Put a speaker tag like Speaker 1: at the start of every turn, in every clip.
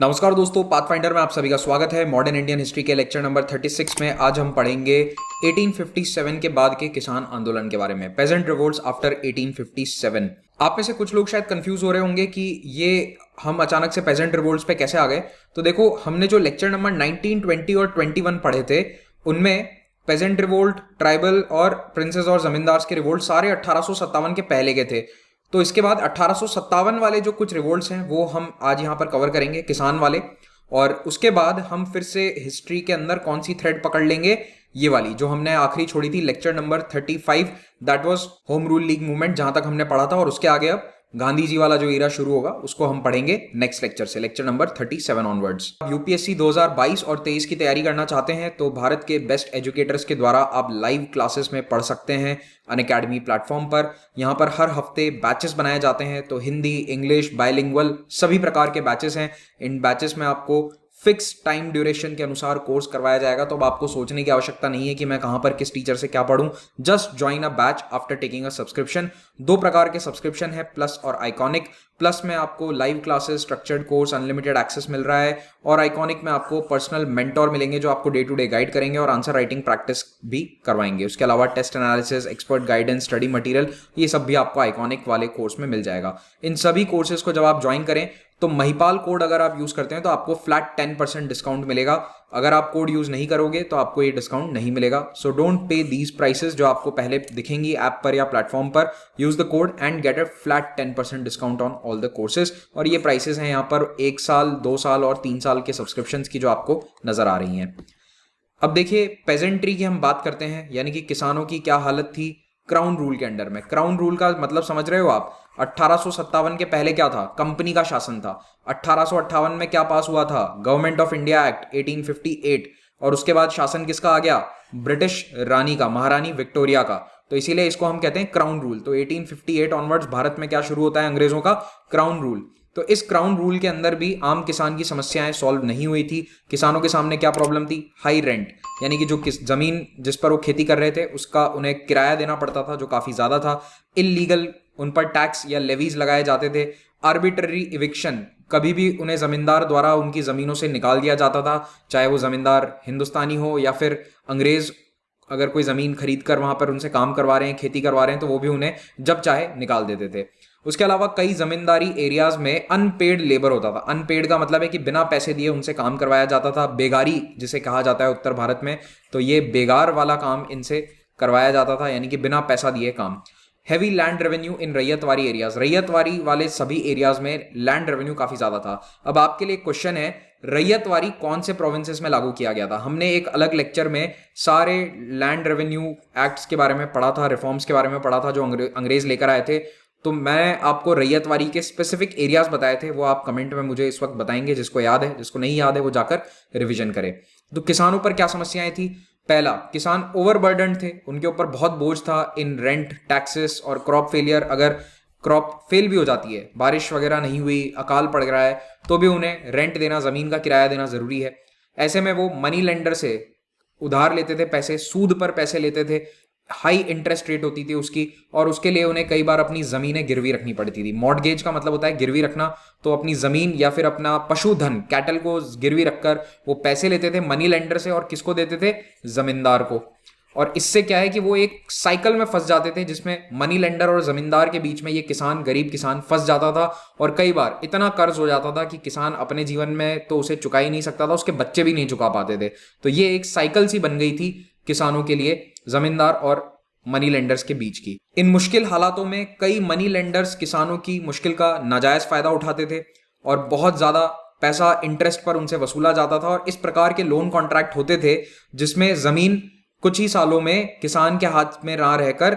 Speaker 1: नमस्कार दोस्तों, पाथफाइंडर में आप सभी का स्वागत है। मॉडर्न इंडियन हिस्ट्री के लेक्चर नंबर 36 में आज हम पढ़ेंगे 1857 के बाद के किसान आंदोलन के बारे में, पेजेंट रिवोल्ट्स आफ्टर 1857। आप में से कुछ लोग शायद कंफ्यूज हो रहे होंगे कि ये हम अचानक से पेजेंट रिवोल्ट्स पे कैसे आ गए। तो देखो, हमने जो लेक्चर नंबर 19, 20 और 21 पढ़े थे उनमें पेजेंट रिवोल्ट, ट्राइबल और प्रिंसेस और जमींदार्स के रिवोल्ट सारे 1857 के पहले के थे। तो इसके बाद 1857 वाले जो कुछ रिवोल्ट्स हैं वो हम आज यहाँ पर कवर करेंगे, किसान वाले। और उसके बाद हम फिर से हिस्ट्री के अंदर कौन सी थ्रेड पकड़ लेंगे, ये वाली जो हमने आखिरी छोड़ी थी lecture number 35, that was home rule league movement, जहां तक हमने पढ़ा था। और उसके आगे अब गांधी जी वाला जो एरा शुरू होगा उसको हम पढ़ेंगे नेक्स्ट लेक्चर से, लेक्चर नंबर 37 ऑनवर्ड्स। यूपीएससी 2022 और 23 की तैयारी करना चाहते हैं तो भारत के बेस्ट एजुकेटर्स के द्वारा आप लाइव क्लासेस में पढ़ सकते हैं अनअकैडमी प्लेटफॉर्म पर। यहाँ पर हर हफ्ते बैचेस बनाए जाते हैं, तो हिंदी, इंग्लिश, बायलिंगुअल सभी प्रकार के बैचेस हैं। इन बैचेस में आपको फिक्स टाइम ड्यूरेशन के अनुसार कोर्स करवाया जाएगा, तो अब आपको सोचने की आवश्यकता नहीं है कि मैं कहां पर किस टीचर से क्या पढ़ूं। Just join a batch after taking a subscription. दो प्रकार के सब्सक्रिप्शन है, प्लस और आइकॉनिक। प्लस में आपको live classes, structured course, unlimited access मिल रहा है, और आइकॉनिक में आपको पर्सनल मेंटोर मिलेंगे जो आपको डे टू डे गाइड करेंगे और आंसर राइटिंग प्रैक्टिस भी करवाएंगे। उसके अलावा test analysis, expert guidance, study material, ये सब भी आपको आइकॉनिक वाले कोर्स में मिल जाएगा। इन सभी कोर्सेज को जब आप ज्वाइन करें तो महिपाल कोड अगर आप यूज करते हैं तो आपको फ्लैट 10% डिस्काउंट मिलेगा। अगर आप कोड यूज नहीं करोगे तो आपको ये डिस्काउंट नहीं मिलेगा। So don't pay these prices जो आपको पहले दिखेंगी ऐप पर या प्लेटफॉर्म पर। Use the code and get a flat 10% discount on all the courses. और ये प्राइसेस हैं यहाँ पर 1 साल, 2 साल और 3 साल के सब्सक्रिप्शन की जो आपको नजर आ रही हैं। अब देखिए, पेजेंट्री की हम बात करते हैं, यानी कि किसानों की क्या हालत थी क्राउन रूल के अंडर में। क्राउन रूल का मतलब समझ रहे हो आप? 1857 के पहले क्या था? कंपनी का शासन था। 1858 में क्या पास हुआ था? Government of India act 1858। और उसके बाद शासन किसका आ गया? ब्रिटिश रानी का, महारानी विक्टोरिया का। तो इसीलिए इसको हम कहते हैं क्राउन रूल। तो 1858 ऑनवर्ड्स भारत में क्या शुरू होता है? अंग्रेजों का क्राउन रूल। तो इस क्राउन रूल के अंदर भी आम किसान की समस्याएं सॉल्व नहीं हुई थी। किसानों के सामने क्या प्रॉब्लम थी? हाई रेंट, यानी कि जो जमीन जिस पर वो खेती कर रहे थे उसका उन्हें किराया देना पड़ता था जो काफी ज्यादा था। इल्लीगल उन पर टैक्स या लेवीज लगाए जाते थे। आर्बिट्ररी इविक्शन, कभी भी उन्हें जमींदार द्वारा उनकी जमीनों से निकाल दिया जाता था, चाहे वो जमींदार हिंदुस्तानी हो या फिर अंग्रेज। अगर कोई जमीन खरीद कर वहां पर उनसे काम करवा रहे हैं, खेती करवा रहे हैं, तो वो भी उन्हें जब चाहे निकाल देते थे। उसके अलावा कई जमींदारी एरियाज में अनपेड लेबर होता था। अनपेड का मतलब है कि बिना पैसे दिए उनसे काम करवाया जाता था। बेगारी जिसे कहा जाता है उत्तर भारत में, तो ये बेगार वाला काम इनसे करवाया जाता था, यानी कि बिना पैसा दिए काम। Heavy land revenue in ryotwari areas, ryotwari वाले सभी एरियाज में लैंड रेवेन्यू काफी ज्यादा था। अब आपके लिए क्वेश्चन है, रैयतवारी कौन से प्रोविंसेस में लागू किया गया था? हमने एक अलग लेक्चर में सारे लैंड रेवेन्यू एक्ट्स के बारे में पढ़ा था, रिफॉर्म्स के बारे में पढ़ा था जो अंग्रेज लेकर आए थे। तो मैं आपको रैयतवारी के स्पेसिफिक एरियाज बताए थे, वो आप कमेंट में मुझे इस वक्त बताएंगे। जिसको याद है, जिसको नहीं याद है वो जाकर रिवीजन करे। तो किसानों पर क्या समस्याएं थी? पहला, किसान ओवरबर्डन थे, उनके ऊपर बहुत बोझ था इन रेंट, टैक्सेस और क्रॉप फेलियर। अगर क्रॉप फेल भी हो जाती है, बारिश वगैरह नहीं हुई, अकाल पड़ रहा है, तो भी उन्हें रेंट देना, जमीन का किराया देना जरूरी है। ऐसे में वो मनी लेंडर से उधार लेते थे पैसे, सूद पर पैसे लेते थे, हाई इंटरेस्ट रेट होती थी उसकी, और उसके लिए उन्हें कई बार अपनी जमीनें गिरवी रखनी पड़ती थी। मॉर्टगेज का मतलब होता है गिरवी रखना, तो अपनी जमीन या फिर अपना पशुधन, कैटल को गिरवी रखकर वो पैसे लेते थे मनी लेंडर से, और किसको देते थे? जमींदार को। और इससे क्या है कि वो एक साइकिल में फंस जाते थे जिसमें मनी लेंडर और जमींदार के बीच में ये किसान, गरीब किसान फंस जाता था। और कई बार इतना कर्ज हो जाता था कि किसान अपने जीवन में तो उसे चुका ही नहीं सकता था, उसके बच्चे भी नहीं चुका पाते थे। तो ये एक साइकिल सी बन गई थी किसानों के लिए, जमींदार और मनी लेंडर्स के बीच की। इन मुश्किल हालातों में कई मनी लेंडर्स किसानों की मुश्किल का नाजायज फायदा उठाते थे और बहुत ज्यादा पैसा इंटरेस्ट पर उनसे वसूला जाता था। और इस प्रकार के लोन कॉन्ट्रैक्ट होते थे जिसमें जमीन कुछ ही सालों में किसान के हाथ में ना रहकर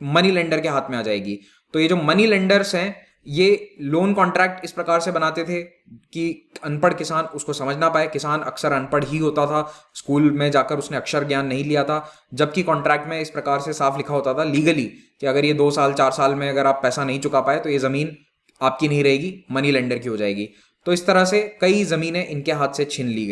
Speaker 1: मनी लेंडर के हाथ में आ जाएगी। तो ये जो मनी लेंडर्स हैं, ये लोन कॉन्ट्रैक्ट इस प्रकार से बनाते थे कि अनपढ़ किसान उसको समझ ना पाए। किसान अक्सर अनपढ़ ही होता था, स्कूल में जाकर उसने अक्षर ज्ञान नहीं लिया था, जबकि कॉन्ट्रैक्ट में इस प्रकार से साफ लिखा होता था लीगली कि अगर ये 2 साल 4 साल में अगर आप पैसा नहीं चुका पाए तो ये जमीन आपकी नहीं रहेगी, मनी लेंडर की हो जाएगी। तो इस तरह से कई जमीनें इनके हाथ से छीन ली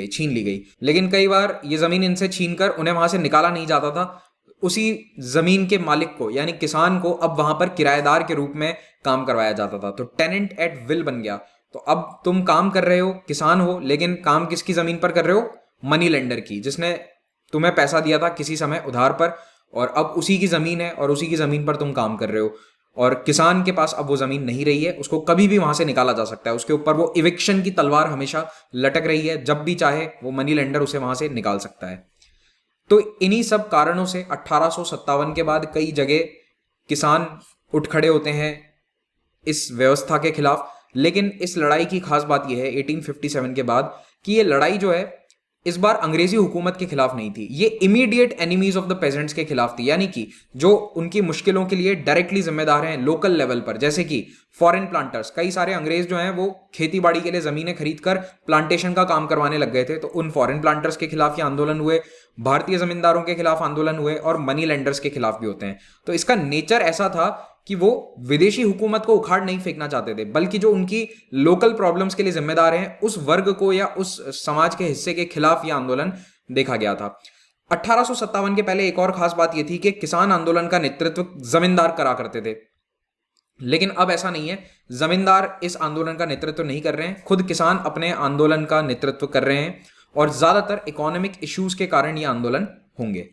Speaker 1: गई। लेकिन कई बार ये जमीन इनसे छीनकर उन्हें वहां से निकाला नहीं जाता था। उसी जमीन के मालिक को, यानी किसान को, अब वहां पर किराएदार के रूप में काम करवाया जाता था। तो टेनेंट एट विल बन गया। तो अब तुम काम कर रहे हो, किसान हो, लेकिन काम किसकी जमीन पर कर रहे हो? मनी लेंडर की, जिसने तुम्हें पैसा दिया था किसी समय उधार पर, और अब उसी की जमीन है और उसी की जमीन पर तुम काम कर रहे हो। और किसान के पास अब वो जमीन नहीं रही है, उसको कभी भी वहां से निकाला जा सकता है, उसके ऊपर वो इविक्शन की तलवार हमेशा लटक रही है, जब भी चाहे वो मनी लेंडर उसे वहां से निकाल सकता है। तो इन्हीं सब कारणों से 1857 के बाद कई जगह किसान उठ खड़े होते हैं इस व्यवस्था के खिलाफ। लेकिन इस लड़ाई की खास बात यह है 1857 के बाद कि ये लड़ाई जो है इस बार अंग्रेजी हुकूमत के खिलाफ नहीं थी, ये immediate enemies of the pageants के खिलाफ थी, यानी कि जो उनकी मुश्किलों के लिए डायरेक्टली जिम्मेदार हैं लोकल लेवल पर, जैसे कि फॉरेन प्लांटर्स। कई सारे अंग्रेज जो हैं वो खेती बाड़ी के लिए जमीनें खरीद कर प्लांटेशन का काम करवाने लग गए थे, तो उन फॉरेन प्लांटर्स के खिलाफ ये आंदोलन हुए, भारतीय जमींदारों के खिलाफ आंदोलन हुए, और मनी लेंडर्स के खिलाफ भी होते हैं। तो इसका नेचर ऐसा था कि वो विदेशी हुकूमत को उखाड़ नहीं फेंकना चाहते थे, बल्कि जो उनकी लोकल प्रॉब्लम्स के लिए जिम्मेदार हैं उस वर्ग को या उस समाज के हिस्से के खिलाफ यह आंदोलन देखा गया था। 1857 के पहले एक और खास बात यह थी कि किसान आंदोलन का नेतृत्व जमींदार करा करते थे, लेकिन अब ऐसा नहीं है। जमींदार इस आंदोलन का नेतृत्व नहीं कर रहे हैं, खुद किसान अपने आंदोलन का नेतृत्व कर रहे हैं, और ज्यादातर इकोनॉमिक इश्यूज के कारण ये आंदोलन होंगे।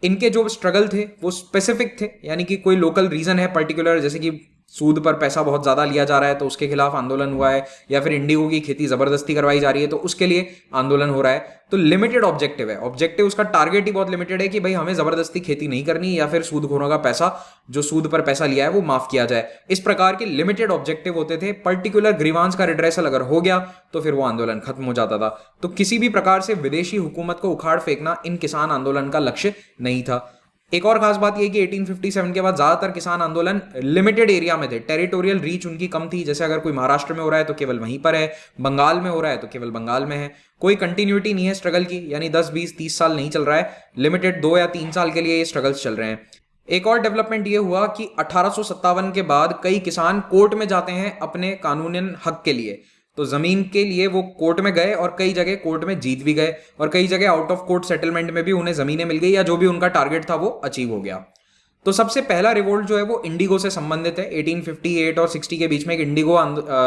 Speaker 1: इनके जो स्ट्रगल थे वो स्पेसिफिक थे, यानी कि कोई लोकल रीजन है पर्टिकुलर, जैसे कि सूद पर पैसा बहुत ज्यादा लिया जा रहा है तो उसके खिलाफ आंदोलन हुआ है, या फिर इंडिगो की खेती जबरदस्ती करवाई जा रही है तो उसके लिए आंदोलन हो रहा है। तो लिमिटेड ऑब्जेक्टिव है, ऑब्जेक्टिव उसका टारगेट ही बहुत लिमिटेड है कि भाई हमें जबरदस्ती खेती नहीं करनी, या फिर सूदखोरों का पैसा, जो सूद पर पैसा लिया है वो माफ किया जाए। इस प्रकार के लिमिटेड ऑब्जेक्टिव होते थे। पर्टिकुलर ग्रीवांस का रिड्रेसल अगर हो गया तो फिर वो आंदोलन खत्म हो जाता था। तो किसी भी प्रकार से विदेशी हुकूमत को उखाड़ फेंकना इन किसान आंदोलन का लक्ष्य नहीं था। एक और खास बात यह कि 1857 के बाद ज्यादातर किसान आंदोलन लिमिटेड एरिया में थे, टेरिटोरियल रीच उनकी कम थी। जैसे अगर कोई महाराष्ट्र में हो रहा है तो केवल वहीं पर है, बंगाल में हो रहा है तो केवल बंगाल में है, कोई कंटिन्यूटी नहीं है स्ट्रगल की, यानी 10 20 30 साल नहीं चल रहा है, लिमिटेड 2 या 3 साल के लिए ये स्ट्रगल्स चल रहे हैं। एक और डेवलपमेंट ये हुआ कि 1857 के बाद कई किसान कोर्ट में जाते हैं अपने कानूनन हक के लिए। तो जमीन के लिए वो कोर्ट में गए और कई जगह कोर्ट में जीत भी गए, और कई जगह आउट ऑफ कोर्ट सेटलमेंट में भी उन्हें जमीनें मिल गई, या जो भी उनका टारगेट था वो अचीव हो गया। तो सबसे पहला रिवोल्ट जो है वो इंडिगो से संबंधित है। 1858 और 60 के बीच में एक इंडिगो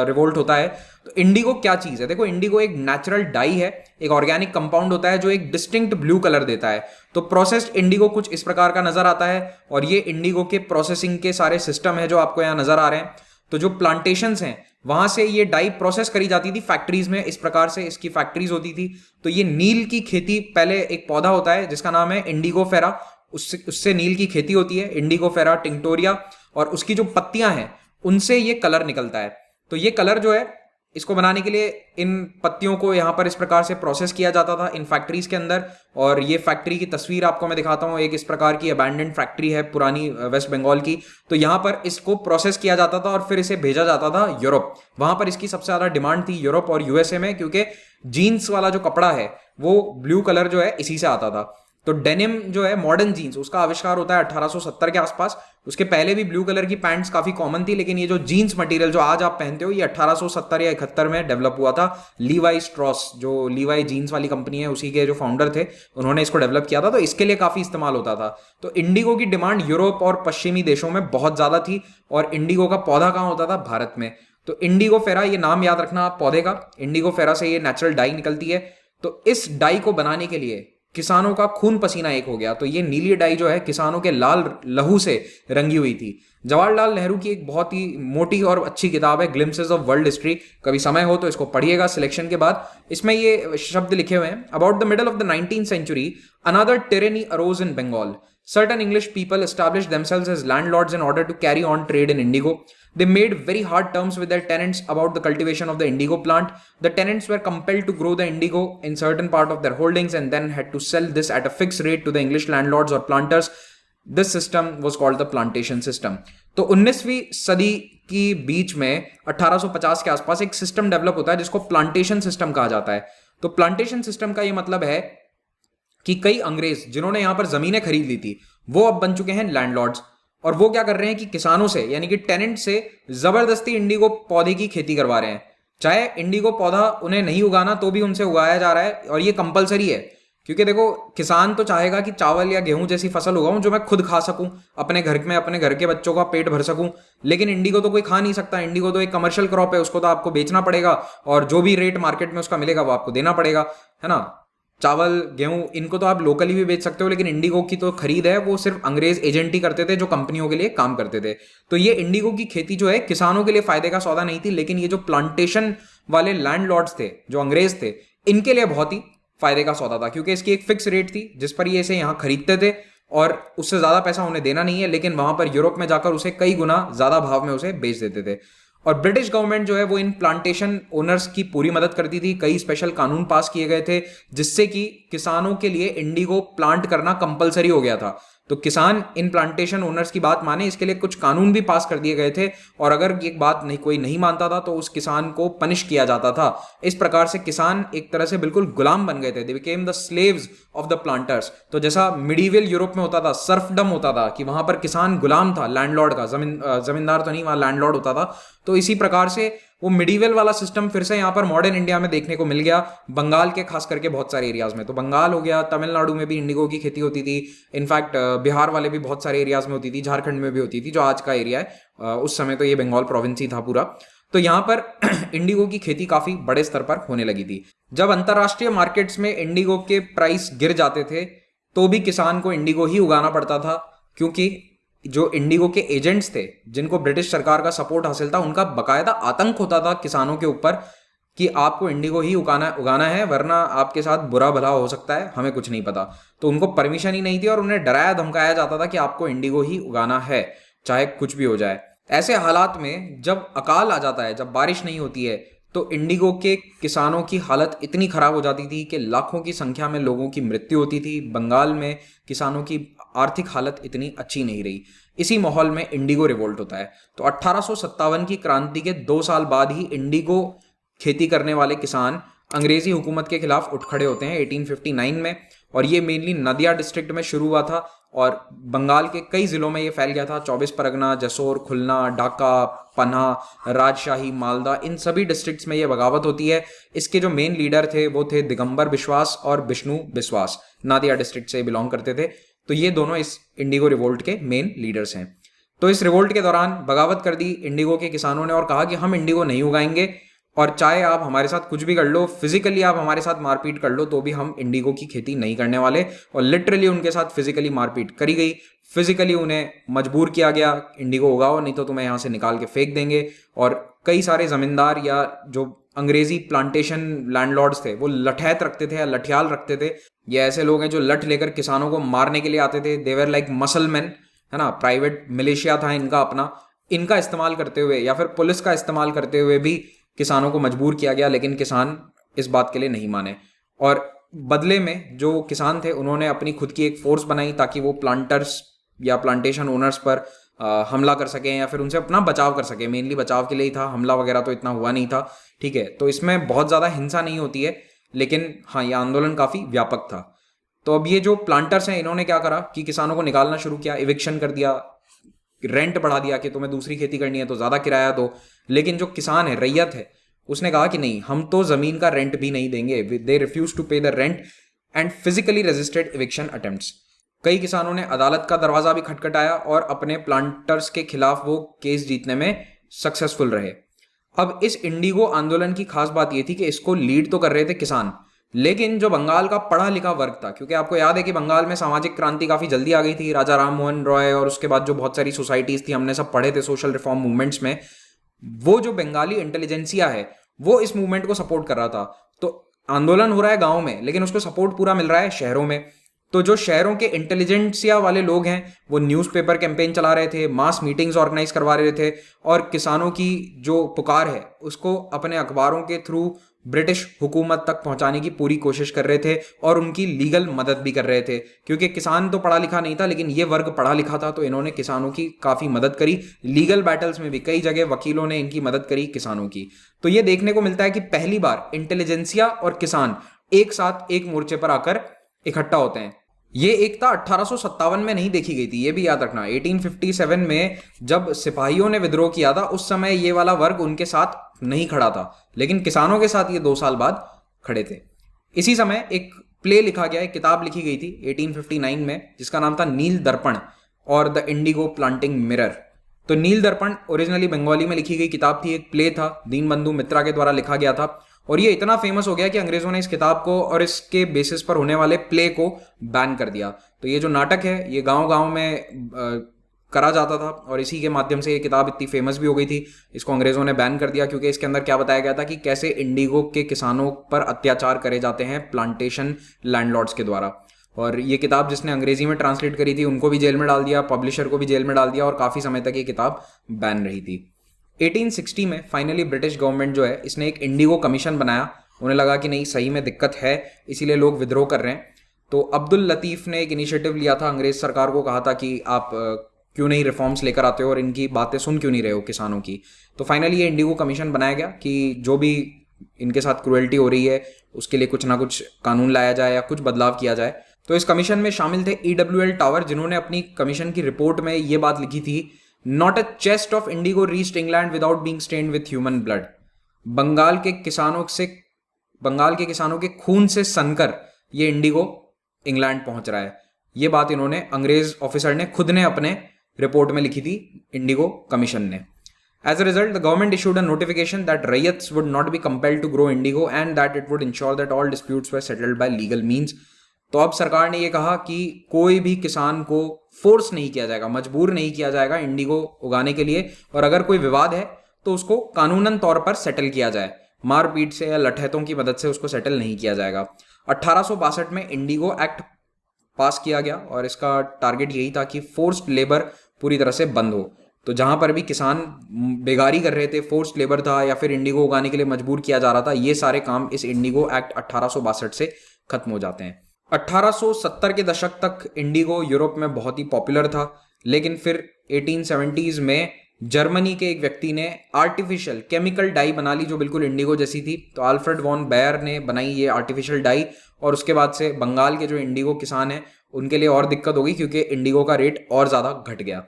Speaker 1: रिवोल्ट होता है। तो इंडिगो क्या चीज है? देखो, इंडिगो एक नेचुरल डाई है, एक ऑर्गेनिक कंपाउंड होता है जो एक डिस्टिंक्ट ब्लू कलर देता है। तो प्रोसेस्ड इंडिगो कुछ इस प्रकार का नजर आता है, और ये इंडिगो के प्रोसेसिंग के सारे सिस्टम है जो आपको यहाँ नजर आ रहे हैं। तो जो प्लांटेशंस हैं वहां से ये डाई प्रोसेस करी जाती थी फैक्ट्रीज में, इस प्रकार से इसकी फैक्ट्रीज होती थी। तो ये नील की खेती, पहले एक पौधा होता है जिसका नाम है इंडिगो फेरा, उससे नील की खेती होती है, इंडिगो फेरा टिंक्टोरिया, और उसकी जो पत्तियां हैं उनसे ये कलर निकलता है। तो ये कलर जो है, इसको बनाने के लिए इन पत्तियों को यहां पर इस प्रकार से प्रोसेस किया जाता था इन फैक्ट्रीज के अंदर। और ये फैक्ट्री की तस्वीर आपको मैं दिखाता हूं, एक इस प्रकार की अबैंडन्ड फैक्ट्री है पुरानी वेस्ट बंगाल की। तो यहां पर इसको प्रोसेस किया जाता था और फिर इसे भेजा जाता था यूरोप। वहां पर इसकी सबसे ज्यादा डिमांड थी यूरोप और यूएसए में, क्योंकि जीन्स वाला जो कपड़ा है वो ब्लू कलर जो है इसी से आता था। तो डेनिम जो है मॉडर्न जीन्स, उसका आविष्कार होता है 1870 के आसपास। उसके पहले भी ब्लू कलर की पैंट्स काफी कॉमन थी, लेकिन ये जो जीन्स मटेरियल जो आज आप पहनते हो ये 1870 या 71 में डेवलप हुआ था। लीवाई स्ट्रॉस, जो लीवाई जीन्स वाली कंपनी है, उसी के जो फाउंडर थे, उन्होंने इसको डेवलप किया था। तो इसके लिए काफी इस्तेमाल होता था। तो इंडिगो की डिमांड यूरोप और पश्चिमी देशों में बहुत ज्यादा थी, और इंडिगो का पौधा कहाँ होता था? भारत में। तो इंडिगो फेरा, ये नाम याद रखना आप पौधे का, इंडिगो फेरा से ये नेचुरल डाई निकलती है। तो इस डाई को बनाने के लिए किसानों का खून पसीना एक हो गया। तो ये नीली डाई जो है किसानों के लाल लहू से रंगी हुई थी। जवाहरलाल नेहरू की एक बहुत ही मोटी और अच्छी किताब है, ग्लिम्पसेस ऑफ वर्ल्ड हिस्ट्री। कभी समय हो तो इसको पढ़िएगा सिलेक्शन के बाद। इसमें ये शब्द लिखे हुए हैं, about the middle of the 19th century another tyranny arose in Bengal. Certain English people established themselves as landlords in order to carry on trade in indigo. They made very hard terms with their tenants about the cultivation of the indigo plant. The tenants were compelled to grow the indigo in certain part of their holdings and then had to sell this at a fixed rate to the English landlords or planters. This system was called the plantation system. तो 19वीं सदी की बीच में 1850 के आसपास एक system develop होता है जिसको प्लांटेशन सिस्टम कहा जाता है। तो प्लांटेशन सिस्टम का ये मतलब है कि कई अंग्रेज जिन्होंने यहां पर जमीनें खरीद ली थी वो अब बन चुके हैं लैंडलॉर्ड्स, और वो क्या कर रहे हैं कि किसानों से, यानी कि टेनेंट से जबरदस्ती इंडिगो पौधे की खेती करवा रहे हैं। चाहे इंडिगो पौधा उन्हें नहीं उगाना तो भी उनसे उगाया जा रहा है, और ये कंपलसरी है। क्योंकि देखो, किसान तो चाहेगा कि चावल या गेहूं जैसी फसल उगाऊं जो मैं खुद खा सकूं, अपने घर में अपने घर के बच्चों का पेट भर सकूं। लेकिन इंडिगो तो कोई खा नहीं सकता, इंडिगो तो एक कमर्शियल क्रॉप है, उसको तो आपको बेचना पड़ेगा और जो भी रेट मार्केट में उसका मिलेगा वो आपको देना पड़ेगा, है ना। चावल गेहूं इनको तो आप लोकली भी बेच सकते हो, लेकिन इंडिगो की तो खरीद है वो सिर्फ अंग्रेज एजेंट ही करते थे जो कंपनियों के लिए काम करते थे। तो ये इंडिगो की खेती जो है किसानों के लिए फायदे का सौदा नहीं थी, लेकिन ये जो प्लांटेशन वाले लैंडलॉर्ड्स थे, जो अंग्रेज थे, इनके लिए बहुत ही फायदे का सौदा था, क्योंकि इसकी एक फिक्स रेट थी जिस पर ये इसे यहाँ खरीदते थे और उससे ज्यादा पैसा उन्हें देना नहीं है, लेकिन वहां पर यूरोप में जाकर उसे कई गुना ज्यादा भाव में उसे बेच देते थे। और ब्रिटिश गवर्नमेंट जो है वो इन प्लांटेशन ओनर्स की पूरी मदद करती थी। कई स्पेशल कानून पास किए गए थे जिससे कि किसानों के लिए इंडिगो प्लांट करना कंपलसरी हो गया था। तो किसान इन प्लांटेशन ओनर्स की बात माने, इसके लिए कुछ कानून भी पास कर दिए गए थे, और अगर ये बात नहीं कोई नहीं मानता था तो उस किसान को पनिश किया जाता था। इस प्रकार से किसान एक तरह से बिल्कुल गुलाम बन गए थे, they became the slaves of the planters. तो जैसा मिडीवल यूरोप में होता था, सर्फडम होता था कि वहां पर किसान गुलाम था लैंडलॉर्ड का, जमींदार तो नहीं, वहां लैंडलॉर्ड होता था। तो इसी प्रकार से वो मिडीवल वाला सिस्टम फिर से यहाँ पर मॉडर्न इंडिया में देखने को मिल गया, बंगाल के खास करके बहुत सारे एरियाज में। तो बंगाल हो गया, तमिलनाडु में भी इंडिगो की खेती होती थी, इनफैक्ट बिहार वाले भी बहुत सारे एरियाज में होती थी, झारखंड में भी होती थी जो आज का एरिया है। उस समय तो ये बंगाल प्रोविंस ही था पूरा। तो यहाँ पर इंडिगो की खेती काफी बड़े स्तर पर होने लगी थी। जब अंतरराष्ट्रीय मार्केट्स में इंडिगो के प्राइस गिर जाते थे तो भी किसान को इंडिगो ही उगाना पड़ता था, क्योंकि जो इंडिगो के एजेंट्स थे जिनको ब्रिटिश सरकार का सपोर्ट हासिल था, उनका बकायदा आतंक होता था किसानों के ऊपर कि आपको इंडिगो ही उगाना है, वरना आपके साथ बुरा भला हो सकता है, हमें कुछ नहीं पता। तो उनको परमिशन ही नहीं थी और उन्हें डराया धमकाया जाता था कि आपको इंडिगो ही उगाना है, चाहे कुछ भी हो जाए। ऐसे हालात में जब अकाल आ जाता है, जब बारिश नहीं होती है, तो इंडिगो के किसानों की हालत इतनी खराब हो जाती थी कि लाखों की संख्या में लोगों की मृत्यु होती थी। बंगाल में किसानों की आर्थिक हालत इतनी अच्छी नहीं रही। इसी माहौल में इंडिगो रिवोल्ट होता है। तो 1857 की क्रांति के 2 साल बाद ही इंडिगो खेती करने वाले किसान अंग्रेजी हुकूमत के खिलाफ उठ खड़े होते हैं 1859 में, और ये मेनली नदिया डिस्ट्रिक्ट में शुरू हुआ था और बंगाल के कई जिलों में ये फैल गया था। 24 परगना, जसोर, खुलना, ढाका, पन्हा, राजशाही, मालदा, इन सभी डिस्ट्रिक्ट्स में ये बगावत होती है। इसके जो मेन लीडर थे वो थे दिगंबर बिश्वास और विष्णु बिश्वास, नादिया डिस्ट्रिक्ट से बिलोंग करते थे। तो ये दोनों इस इंडिगो रिवोल्ट के मेन लीडर्स हैं। तो इस रिवोल्ट के दौरान बगावत कर दी इंडिगो के किसानों ने और कहा कि हम इंडिगो नहीं उगाएंगे, और चाहे आप हमारे साथ कुछ भी कर लो, फिजिकली आप हमारे साथ मारपीट कर लो, तो भी हम इंडिगो की खेती नहीं करने वाले। और लिटरली उनके साथ फिजिकली मारपीट करी गई, फिजिकली उन्हें मजबूर किया गया, इंडिगो उगाओ नहीं तो तुम्हें यहाँ से निकाल के फेंक देंगे। और कई सारे जमींदार या जो अंग्रेजी प्लांटेशन लैंडलॉर्ड्स थे वो लठैत रखते थे या लठियाल रखते थे। ये ऐसे लोग हैं जो लठ लेकर किसानों को मारने के लिए आते थे। देवर लाइक मसल मैन, है ना, प्राइवेट मिलिशिया था इनका अपना। इनका इस्तेमाल करते हुए या फिर पुलिस का इस्तेमाल करते हुए भी किसानों को मजबूर किया गया, लेकिन किसान इस बात के लिए नहीं माने। और बदले में जो किसान थे उन्होंने अपनी खुद की एक फोर्स बनाई ताकि वो प्लांटर्स या प्लांटेशन ओनर्स पर हमला कर सकें या फिर उनसे अपना बचाव कर सकें। मेनली बचाव के लिए ही था, हमला वगैरह तो इतना हुआ नहीं था, ठीक है। तो इसमें बहुत ज़्यादा हिंसा नहीं होती है, लेकिन हाँ, ये आंदोलन काफ़ी व्यापक था। तो अब ये जो प्लांटर्स हैं इन्होंने क्या करा कि किसानों को निकालना शुरू किया, इविक्शन कर दिया, रेंट बढ़ा दिया कि तुम्हें दूसरी खेती करनी है तो ज़्यादा किराया दो। लेकिन जो किसान है, रैयत है, उसने कहा कि नहीं, हम तो ज़मीन का रेंट भी नहीं देंगे। दे रिफ्यूज टू पे the rent and physically resisted eviction attempts. कई किसानों ने अदालत का दरवाजा भी खटखटाया और अपने प्लांटर्स के खिलाफ वो केस जीतने में सक्सेसफुल रहे। अब इस इंडिगो आंदोलन की खास बात यह थी कि इसको लीड तो कर रहे थे किसान, लेकिन जो बंगाल का पढ़ा लिखा वर्ग था, क्योंकि आपको याद है कि बंगाल में सामाजिक क्रांति काफी जल्दी आ गई थी, राजा राम मोहन रॉय और उसके बाद जो बहुत सारी सोसाइटीज थी, हमने सब पढ़े थे सोशल रिफॉर्म मूवमेंट्स में। वो जो बंगाली इंटेलिजेंसिया है वो इस मूवमेंट को सपोर्ट कर रहा था। तो आंदोलन हो रहा है गांव में, लेकिन उसको सपोर्ट पूरा मिल रहा है शहरों में। तो जो शहरों के इंटेलिजेंसिया वाले लोग हैं वो न्यूज़पेपर कैंपेन चला रहे थे, मास मीटिंग्स ऑर्गेनाइज करवा रहे थे, और किसानों की जो पुकार है उसको अपने अखबारों के थ्रू ब्रिटिश हुकूमत तक पहुंचाने की पूरी कोशिश कर रहे थे और उनकी लीगल मदद भी कर रहे थे। क्योंकि किसान तो पढ़ा लिखा नहीं था, लेकिन ये वर्ग पढ़ा लिखा था, तो इन्होंने किसानों की काफ़ी मदद करी। लीगल बैटल्स में भी कई जगह वकीलों ने इनकी मदद करी किसानों की। तो ये देखने को मिलता है कि पहली बार इंटेलिजेंसिया और किसान एक साथ एक मोर्चे पर आकर इकट्ठा होते हैं। ये एकता 1857 में नहीं देखी गई थी, ये भी याद रखना। 1857 में जब सिपाहियों ने विद्रोह किया था उस समय ये वाला वर्ग उनके साथ नहीं खड़ा था, लेकिन किसानों के साथ ये 2 साल बाद खड़े थे। इसी समय एक प्ले लिखा गया है, किताब लिखी गई थी 1859 में, जिसका नाम था नील दर्पण और द इंडिगो प्लांटिंग मिरर। तो नील दर्पण ओरिजिनली बंगाली में लिखी गई किताब थी, एक प्ले था, दीनबंधु मित्रा के द्वारा लिखा गया था, और ये इतना फेमस हो गया कि अंग्रेजों ने इस किताब को और इसके बेसिस पर होने वाले प्ले को बैन कर दिया। तो ये जो नाटक है ये गांव गांव में करा जाता था, और इसी के माध्यम से ये किताब इतनी फेमस भी हो गई थी। इसको अंग्रेजों ने बैन कर दिया क्योंकि इसके अंदर क्या बताया गया था कि कैसे इंडिगो के किसानों पर अत्याचार करे जाते हैं प्लांटेशन लैंडलॉर्ड्स के द्वारा। और ये किताब जिसने अंग्रेजी में ट्रांसलेट करी थी उनको भी जेल में डाल दिया, पब्लिशर को भी जेल में डाल दिया, और काफ़ी समय तक ये किताब बैन रही थी। 1860 में फाइनली ब्रिटिश गवर्नमेंट जो है इसने एक इंडिगो कमीशन बनाया। उन्हें लगा कि नहीं, सही में दिक्कत है, इसीलिए लोग विद्रोह कर रहे हैं। तो अब्दुल लतीफ़ ने एक इनिशिएटिव लिया था, अंग्रेज सरकार को कहा था कि आप क्यों नहीं रिफॉर्म्स लेकर आते हो और इनकी बातें सुन क्यों नहीं रहे हो किसानों की। तो फाइनली ये इंडिगो कमीशन बनाया गया कि जो भी इनके साथ क्रुएल्टी हो रही है उसके लिए कुछ ना कुछ कानून लाया जाए या कुछ बदलाव किया जाए। तो इस कमीशन में शामिल थे EWL टावर, जिन्होंने अपनी कमीशन की रिपोर्ट में ये बात लिखी थी, not a chest of indigo reached England without being stained with human blood. Bengal के किसानों के खून से सनकर ये इंडिगो इंग्लैंड पहुंच रहा है। ये बात इन्होंने, अंग्रेज ऑफिसर ने खुद ने अपने रिपोर्ट में लिखी थी इंडिगो कमीशन ने। As a result, the government issued a notification that riots would not be compelled to grow indigo and that it would ensure that all disputes were settled by legal means. तो अब सरकार ने ये कहा कि कोई भी किसान को फोर्स नहीं किया जाएगा, मजबूर नहीं किया जाएगा इंडिगो उगाने के लिए, और अगर कोई विवाद है तो उसको कानूनन तौर पर सेटल किया जाए, मारपीट से या लठैतों की मदद से उसको सेटल नहीं किया जाएगा। 1862 में इंडिगो एक्ट पास किया गया और इसका टारगेट यही था कि फोर्स्ड लेबर पूरी तरह से बंद हो। तो जहां पर भी किसान बेगारी कर रहे थे, फोर्स्ड लेबर था या फिर इंडिगो उगाने के लिए मजबूर किया जा रहा था, ये सारे काम इस इंडिगो एक्ट 1862 से खत्म हो जाते हैं। 1870 के दशक तक इंडिगो यूरोप में बहुत ही पॉपुलर था, लेकिन फिर 1870s में जर्मनी के एक व्यक्ति ने आर्टिफिशियल केमिकल डाई बना ली जो बिल्कुल इंडिगो जैसी थी। तो अल्फ्रेड वॉन बेयर ने बनाई ये आर्टिफिशियल डाई, और उसके बाद से बंगाल के जो इंडिगो किसान हैं उनके लिए और दिक्कत होगी क्योंकि इंडिगो का रेट और ज़्यादा घट गया।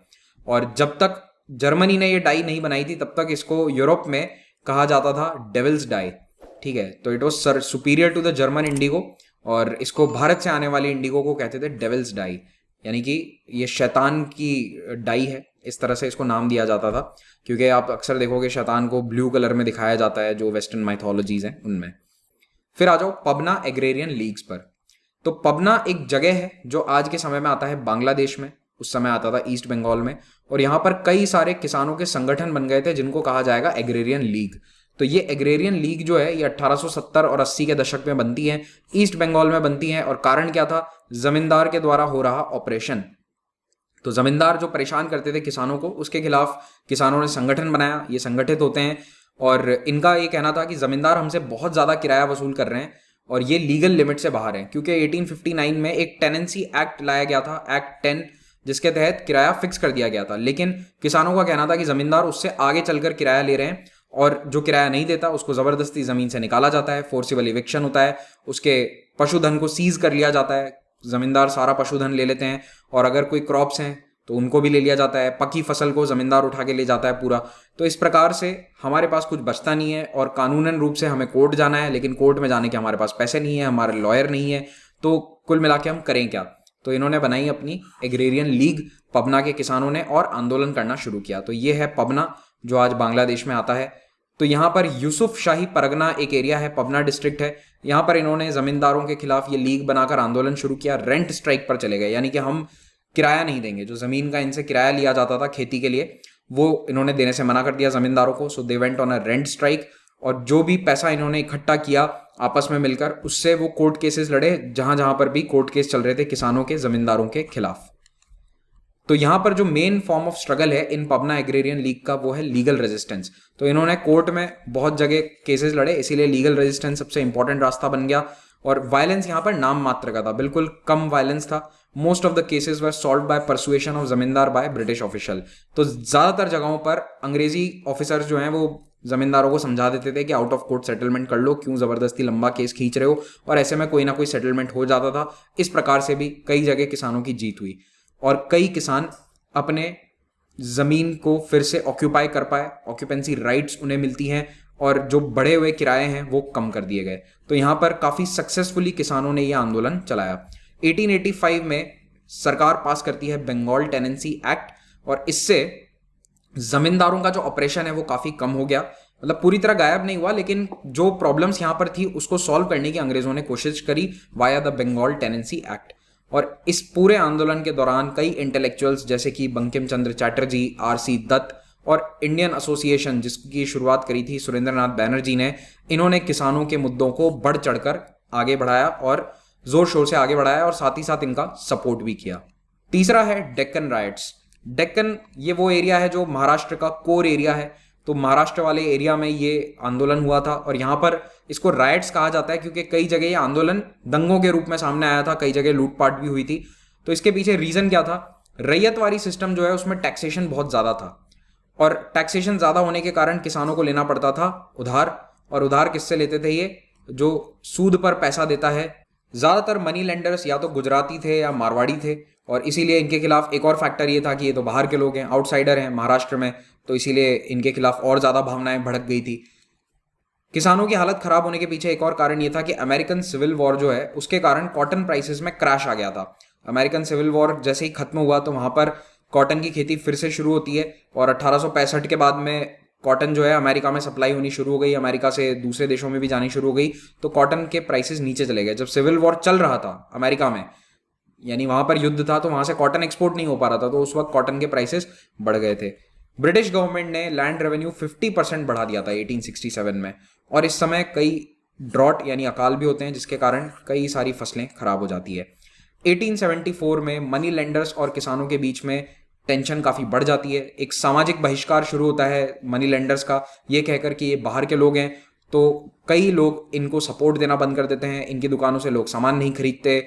Speaker 1: और जब तक जर्मनी ने ये डाई नहीं बनाई थी तब तक इसको यूरोप में कहा जाता था डेविल्स डाई, ठीक है। तो it was superior to the German indigo, और इसको भारत से आने वाली इंडिगो को कहते थे डेविल्स डाई, यानी कि ये शैतान की डाई है, इस तरह से इसको नाम दिया जाता था। क्योंकि आप अक्सर देखोगे शैतान को ब्लू कलर में दिखाया जाता है जो वेस्टर्न माइथोलॉजीज हैं उनमें। फिर आ जाओ पबना एग्रेरियन लीग्स पर। तो पबना एक जगह है जो आज के समय में आता है बांग्लादेश में, उस समय आता था ईस्ट बंगाल में, और यहाँ पर कई सारे किसानों के संगठन बन गए थे जिनको कहा जाएगा एग्रेरियन लीग। तो ये एग्रेरियन लीग जो है ये 1870 और 80 के दशक में बनती है, ईस्ट बंगाल में बनती है। और कारण क्या था? जमींदार के द्वारा हो रहा ऑपरेशन। तो जमींदार जो परेशान करते थे किसानों को, उसके खिलाफ किसानों ने संगठन बनाया, ये संगठित होते हैं, और इनका ये कहना था कि जमींदार हमसे बहुत ज़्यादा किराया वसूल कर रहे हैं और ये लीगल लिमिट से बाहर है। क्योंकि 1859 में एक टेनेंसी एक्ट लाया गया था, एक्ट 10, जिसके तहत किराया फिक्स कर दिया गया था, लेकिन किसानों का कहना था कि जमींदार उससे आगे चलकर किराया ले रहे हैं, और जो किराया नहीं देता उसको ज़बरदस्ती ज़मीन से निकाला जाता है, फोर्सिबल इविक्शन होता है, उसके पशुधन को सीज कर लिया जाता है, ज़मींदार सारा पशुधन ले लेते हैं, और अगर कोई क्रॉप्स हैं तो उनको भी ले लिया जाता है, पकी फसल को ज़मींदार उठा के ले जाता है पूरा। तो इस प्रकार से हमारे पास कुछ बचता नहीं है, और कानूनन रूप से हमें कोर्ट जाना है, लेकिन कोर्ट में जाने के हमारे पास पैसे नहीं है, हमारे लॉयर नहीं है, तो कुल मिला के हम करें क्या? तो इन्होंने बनाई अपनी एग्रेरियन लीग, पबना के किसानों ने, और आंदोलन करना शुरू किया। तो ये है पबना जो आज बांग्लादेश में आता है। तो यहाँ पर यूसुफ शाही परगना एक एरिया है, पबना डिस्ट्रिक्ट है, यहाँ पर इन्होंने जमींदारों के खिलाफ ये लीग बनाकर आंदोलन शुरू किया। रेंट स्ट्राइक पर चले गए, यानी कि हम किराया नहीं देंगे, जो जमीन का इनसे किराया लिया जाता था खेती के लिए वो इन्होंने देने से मना कर दिया जमींदारों को। So they went on a rent strike, और जो भी पैसा इन्होंने इकट्ठा किया आपस में मिलकर, उससे वो कोर्ट केसेस लड़े, जहां जहां पर भी कोर्ट केस चल रहे थे किसानों के जमींदारों के खिलाफ। तो यहां पर जो मेन फॉर्म ऑफ स्ट्रगल है इन पबना एग्रेरियन लीग का, वो है लीगल रेजिस्टेंस। तो इन्होंने कोर्ट में बहुत जगह केसेस लड़े, इसीलिए लीगल रेजिस्टेंस सबसे इंपॉर्टेंट रास्ता बन गया। और वायलेंस यहाँ पर नाम मात्र का था, बिल्कुल कम वायलेंस था। Most of the cases were solved by persuasion of zamindar by British official. तो ज्यादातर जगहों पर अंग्रेजी ऑफिसर्स जो हैं वो जमींदारों को समझा देते थे कि आउट ऑफ कोर्ट सेटलमेंट कर लो, क्यों जबरदस्ती लंबा केस खींच रहे हो, और ऐसे में कोई ना कोई सेटलमेंट हो जाता था। इस प्रकार से भी कई जगह किसानों की जीत हुई, और कई किसान अपने जमीन को फिर से ऑक्यूपाई कर पाए, ऑक्यूपेंसी राइट्स उन्हें मिलती हैं, और जो बढ़े हुए किराए हैं वो कम कर दिए गए। तो यहाँ पर काफ़ी सक्सेसफुली किसानों ने यह आंदोलन चलाया। 1885 में सरकार पास करती है बंगाल टेनेंसी एक्ट, और इससे जमींदारों का जो ऑपरेशन है वो काफ़ी कम हो गया। मतलब पूरी तरह गायब नहीं हुआ, लेकिन जो प्रॉब्लम्स यहाँ पर थी उसको सॉल्व करने की अंग्रेजों ने कोशिश करी via the Bengal tenancy act. और इस पूरे आंदोलन के दौरान कई इंटेलेक्चुअल्स जैसे कि बंकिम चंद्र चैटर्जी, आर.सी. दत्त और इंडियन एसोसिएशन जिसकी शुरुआत करी थी सुरेंद्रनाथ बैनर्जी ने, इन्होंने किसानों के मुद्दों को बढ़ चढ़कर आगे बढ़ाया और जोर शोर से आगे बढ़ाया, और साथ ही साथ इनका सपोर्ट भी किया। तीसरा है डेक्कन राइट्स। डेक्कन ये वो एरिया है जो महाराष्ट्र का कोर एरिया है। तो महाराष्ट्र वाले एरिया में ये आंदोलन हुआ था, और यहाँ पर इसको राइट्स कहा जाता है क्योंकि कई जगह ये आंदोलन दंगों के रूप में सामने आया था, कई जगह लूटपाट भी हुई थी। तो इसके पीछे रीजन क्या था? रैयतवारी सिस्टम जो है उसमें टैक्सेशन बहुत ज़्यादा था, और टैक्सेशन ज़्यादा होने के कारण किसानों को लेना पड़ता था उधार। और उधार किससे लेते थे? ये जो सूद पर पैसा देता है, ज़्यादातर मनी लेंडर्स या तो गुजराती थे या मारवाड़ी थे, और इसीलिए इनके खिलाफ एक और फैक्टर ये था कि ये तो बाहर के लोग हैं, आउटसाइडर हैं महाराष्ट्र में, तो इसीलिए इनके खिलाफ और ज़्यादा भावनाएं भड़क गई थी। किसानों की हालत खराब होने के पीछे एक और कारण ये था कि अमेरिकन सिविल वॉर जो है उसके कारण कॉटन प्राइसेस में क्रैश आ गया था। अमेरिकन सिविल वॉर जैसे ही खत्म हुआ तो वहाँ पर कॉटन की खेती फिर से शुरू होती है, और 1865 के बाद में कॉटन जो है अमेरिका में सप्लाई होनी शुरू हो गई, अमेरिका से दूसरे देशों में भी जानी शुरू हो गई, तो कॉटन के प्राइसेस नीचे चले गए। जब सिविल वॉर चल रहा था अमेरिका में, यानी वहाँ पर युद्ध था, तो वहाँ से कॉटन एक्सपोर्ट नहीं हो पा रहा था, तो उस वक्त कॉटन के प्राइसेस बढ़ गए थे। ब्रिटिश गवर्नमेंट ने लैंड रेवेन्यू 50% बढ़ा दिया था 1867 में, और इस समय कई ड्रॉट यानी अकाल भी होते हैं जिसके कारण कई सारी फसलें खराब हो जाती है। 1874 में मनी लेंडर्स और किसानों के बीच में टेंशन काफ़ी बढ़ जाती है। एक सामाजिक बहिष्कार शुरू होता है मनी लेंडर्स का, ये कहकर कि ये बाहर के लोग हैं, तो कई लोग इनको सपोर्ट देना बंद कर देते हैं, इनकी दुकानों से लोग सामान नहीं खरीदते,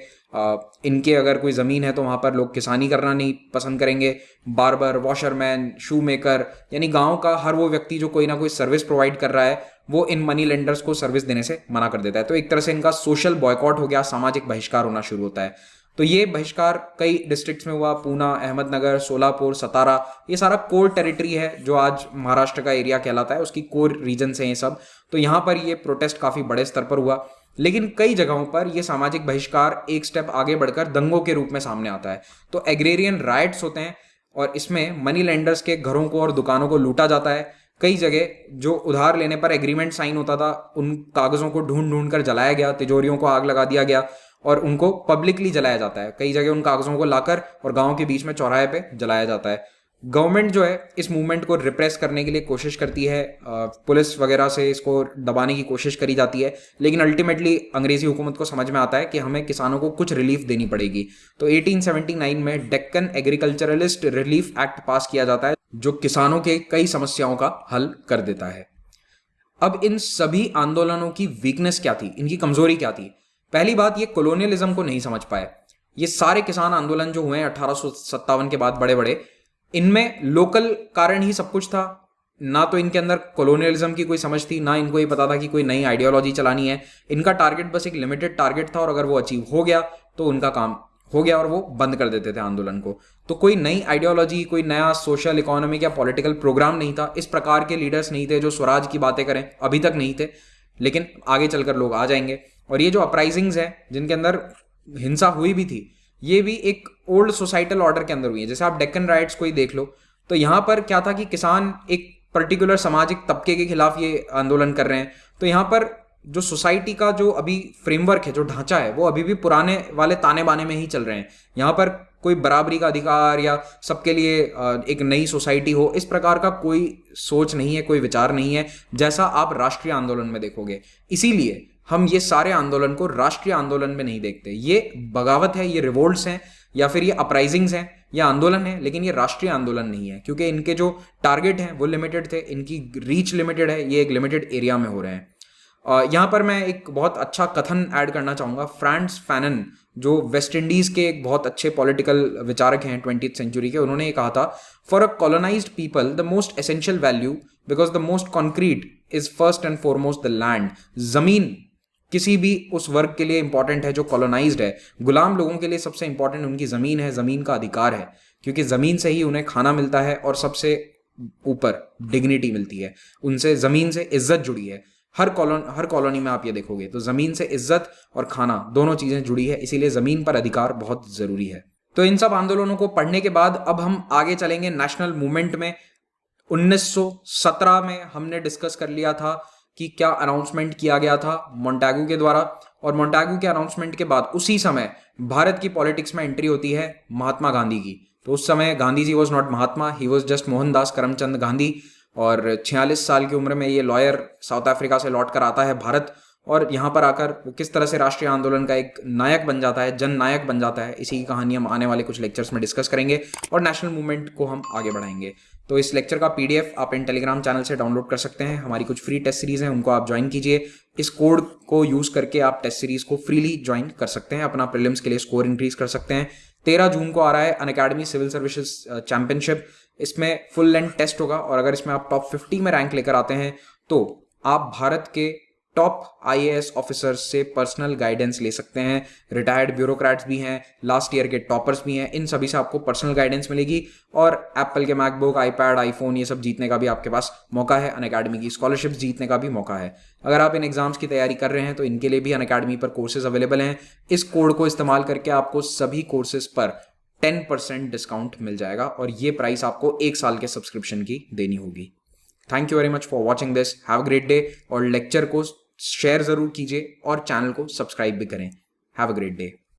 Speaker 1: इनके अगर कोई ज़मीन है तो वहाँ पर लोग किसानी करना नहीं पसंद करेंगे। बार्बर, वॉशरमैन, शू मेकर, यानी गाँव का हर वो व्यक्ति जो कोई ना कोई सर्विस प्रोवाइड कर रहा है वो इन मनी लेंडर्स को सर्विस देने से मना कर देता है। तो एक तरह से इनका सोशल बॉयकॉट हो गया, सामाजिक बहिष्कार होना शुरू होता है। तो ये बहिष्कार कई डिस्ट्रिक्ट्स में हुआ, पूना, अहमदनगर, सोलापुर, सतारा, ये सारा कोर टेरिटरी है जो आज महाराष्ट्र का एरिया कहलाता है, उसकी कोर रीजन से ये सब। तो यहाँ पर ये प्रोटेस्ट काफ़ी बड़े स्तर पर हुआ, लेकिन कई जगहों पर ये सामाजिक बहिष्कार एक स्टेप आगे बढ़कर दंगों के रूप में सामने आता है। तो एग्रेरियन राइट्स होते हैं, और इसमें मनी लेंडर्स के घरों को और दुकानों को लूटा जाता है। कई जगह जो उधार लेने पर एग्रीमेंट साइन होता था उन कागज़ों को ढूंढ ढूंढ कर जलाया गया, तिजोरियों को आग लगा दिया गया, और उनको पब्लिकली जलाया जाता है। कई जगह उन कागज़ों को लाकर और गांव के बीच में चौराहे पे जलाया जाता है। गवर्नमेंट जो है इस मूवमेंट को रिप्रेस करने के लिए कोशिश करती है, पुलिस वगैरह से इसको दबाने की कोशिश करी जाती है, लेकिन अल्टीमेटली अंग्रेजी हुकूमत को समझ में आता है कि हमें किसानों को कुछ रिलीफ देनी पड़ेगी। तो 1879 में डेक्कन एग्रीकल्चरलिस्ट रिलीफ एक्ट पास किया जाता है जो किसानों के कई समस्याओं का हल कर देता है। अब इन सभी आंदोलनों की वीकनेस क्या थी, इनकी कमजोरी क्या थी? पहली बात, ये कॉलोनियलिज्म को नहीं समझ पाए। ये सारे किसान आंदोलन जो हुए 1857 के बाद बड़े बड़े, इनमें लोकल कारण ही सब कुछ था, ना तो इनके अंदर कॉलोनियलिज्म की कोई समझ थी, ना इनको ये पता था कि कोई नई आइडियोलॉजी चलानी है। इनका टारगेट बस एक लिमिटेड टारगेट था, और अगर वो अचीव हो गया तो उनका काम हो गया, और वो बंद कर देते थे आंदोलन को। तो कोई नई आइडियोलॉजी, कोई नया सोशल, इकोनॉमिक या पॉलिटिकल प्रोग्राम नहीं था। इस प्रकार के लीडर्स नहीं थे जो स्वराज की बातें करें, अभी तक नहीं थे, लेकिन आगे चलकर लोग आ जाएंगे। और ये जो अपराइजिंग्स हैं जिनके अंदर हिंसा हुई भी थी, ये भी एक ओल्ड सोसाइटल ऑर्डर के अंदर हुई है। जैसे आप डेक्कन राइट्स को ही देख लो, तो यहाँ पर क्या था कि किसान एक पर्टिकुलर सामाजिक तबके के खिलाफ ये आंदोलन कर रहे हैं। तो यहाँ पर जो सोसाइटी का जो अभी फ्रेमवर्क है, जो ढांचा है, वो अभी भी पुराने वाले ताने बाने में ही चल रहे हैं। यहाँ पर कोई बराबरी का अधिकार या सबके लिए एक नई सोसाइटी हो, इस प्रकार का कोई सोच नहीं है, कोई विचार नहीं है, जैसा आप राष्ट्रीय आंदोलन में देखोगे। इसीलिए हम ये सारे आंदोलन को राष्ट्रीय आंदोलन में नहीं देखते। ये बगावत है, ये रिवोल्ट्स हैं, या फिर ये अपराइजिंग्स हैं, ये आंदोलन है, लेकिन ये राष्ट्रीय आंदोलन नहीं है, क्योंकि इनके जो टारगेट हैं वो लिमिटेड थे, इनकी रीच लिमिटेड है, ये एक लिमिटेड एरिया में हो रहे हैं। यहाँ पर मैं एक बहुत अच्छा कथन ऐड करना चाहूँगा। फ्रांस फैनन, जो वेस्ट इंडीज़ के एक बहुत अच्छे पॉलिटिकल विचारक हैं 20th सेंचुरी के, उन्होंने ये कहा था, for a colonised people the most essential value because the most concrete is first and foremost the land. ज़मीन किसी भी उस वर्ग के लिए इंपॉर्टेंट है जो कॉलोनाइज्ड है। गुलाम लोगों के लिए सबसे इंपॉर्टेंट उनकी ज़मीन है, ज़मीन का अधिकार है, क्योंकि ज़मीन से ही उन्हें खाना मिलता है, और सबसे ऊपर डिग्निटी मिलती है, उनसे ज़मीन से इज्जत जुड़ी है। हर कॉलोनी में आप ये देखोगे तो ज़मीन से इज्जत और खाना दोनों चीज़ें जुड़ी है, इसीलिए ज़मीन पर अधिकार बहुत ज़रूरी है। तो इन सब आंदोलनों को पढ़ने के बाद अब हम आगे चलेंगे नेशनल मूवमेंट में। 1917 में हमने डिस्कस कर लिया था कि क्या अनाउंसमेंट किया गया था मोंटेगू के द्वारा, और मोंटेगू के अनाउंसमेंट के बाद उसी समय भारत की पॉलिटिक्स में एंट्री होती है महात्मा गांधी की। तो उस समय Gandhi ji was not Mahatma, he was just Mohandas Karamchand Gandhi. और 46 साल की उम्र में ये लॉयर साउथ अफ्रीका से लौट कर आता है भारत, और यहाँ पर आकर वो किस तरह से राष्ट्रीय आंदोलन का एक नायक बन जाता है, जन नायक बन जाता है। इसी की कहानी हम आने वाले कुछ लेक्चर्स में डिस्कस करेंगे और नेशनल मूवमेंट को हम आगे बढ़ाएंगे। तो इस लेक्चर का पीडीएफ आप इन टेलीग्राम चैनल से डाउनलोड कर सकते हैं। हमारी कुछ फ्री टेस्ट सीरीज हैं, उनको आप ज्वाइन कीजिए। इस कोड को यूज करके आप टेस्ट सीरीज को फ्रीली ज्वाइन कर सकते हैं, अपना प्रीलिम्स के लिए स्कोर इंक्रीज कर सकते हैं। 13 जून को आ रहा है अनअकैडमी सिविल सर्विसेज चैंपियनशिप। इसमें फुल लेंथ टेस्ट होगा, और अगर इसमें आप टॉप 50 में रैंक लेकर आते हैं तो आप भारत के टॉप आईएएस ऑफिसर्स से पर्सनल गाइडेंस ले सकते हैं। रिटायर्ड ब्यूरोक्रेट्स भी हैं, लास्ट ईयर के टॉपर्स भी हैं, इन सभी से आपको पर्सनल गाइडेंस मिलेगी। और एप्पल के मैकबुक, आईपैड, आईफोन ये सब जीतने का भी आपके पास मौका है। अनअकैडमी की स्कॉलरशिप्स जीतने का भी मौका है। अगर आप इन एग्जाम्स की तैयारी कर रहे हैं तो इनके लिए भी अनअकैडमी पर कोर्सेज अवेलेबल हैं। इस कोड को इस्तेमाल करके आपको सभी कोर्सेज पर 10% डिस्काउंट मिल जाएगा, और ये प्राइस आपको 1 साल के सब्सक्रिप्शन की देनी होगी। Thank you very much for watching this. Have a great day. और लेक्चर को शेयर जरूर कीजिए और चैनल को सब्सक्राइब भी करें। Have a great day.